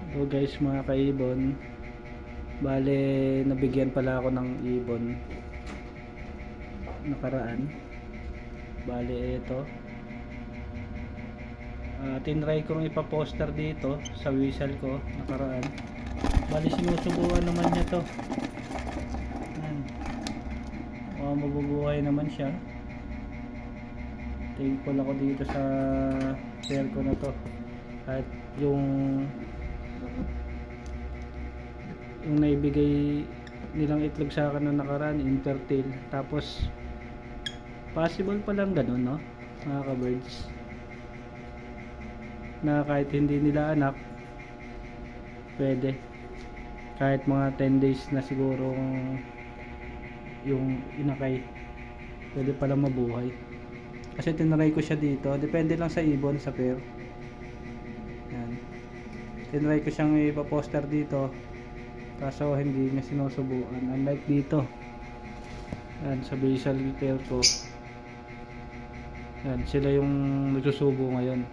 So guys, mga kaibon, bale nabigyan pala ako ng ibon nakaraan. Bale ito, tinry ko rin ipaposter dito sa whistle ko nakaraan. Bale sinusubukan naman niya to. Ayan. Mabubuhay naman siya. Thankful ako dito sa share ko na to. Kahit yung naibigay nilang itlog sa akin na nakaraan, infertile. Tapos possible pa lang ganun, no, mga ka-birds, na kahit hindi nila anak, pwede kahit mga 10 days na siguro yung inakay, pwede pala mabuhay. Kasi tinry ko siya dito, depende lang sa ibon, sa pair. Yan, tinry ko siyang ipaposter dito, kaso hindi niya sinusubukan. Unlike dito, yan, sa basal pair ko, yan, sila yung nagsusubo ngayon.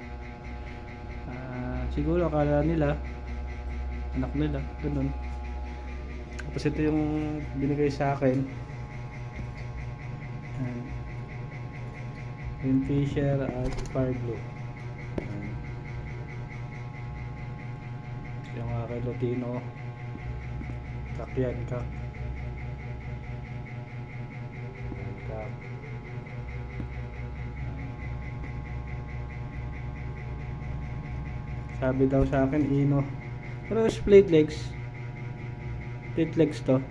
Siguro akala nila anak nila, ganun. Tapos ito yung binigay sa akin, Kingfisher at Fire Blue. Yung aking Lutino Kakyan Kak. Sabi daw sa akin Ino, pero split legs to.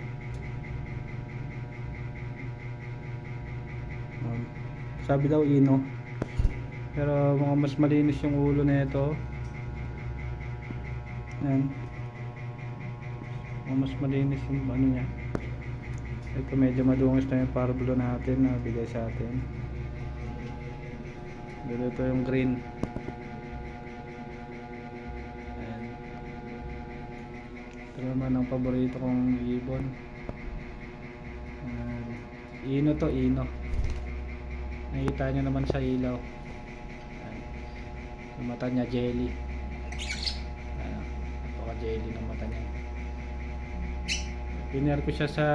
Sabi daw Ino, pero mga mas malinis yung ulo na ito. Yan, mas malinis yung ano niya. Ito medyo madungis na yung parblo natin na bigay sa atin. Ito yung green. Ito naman ang paborito kong ibon. Ino to, Ino. Nakita nyo naman sa ilaw. Yung mata niya jelly. Napaka jelly ng mata niya. Piner ko siya sa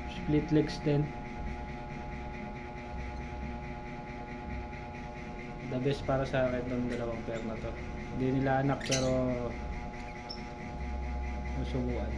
split legs din. The best para sa akin itong dalawang pair na to. Hindi nila anak pero susubuan.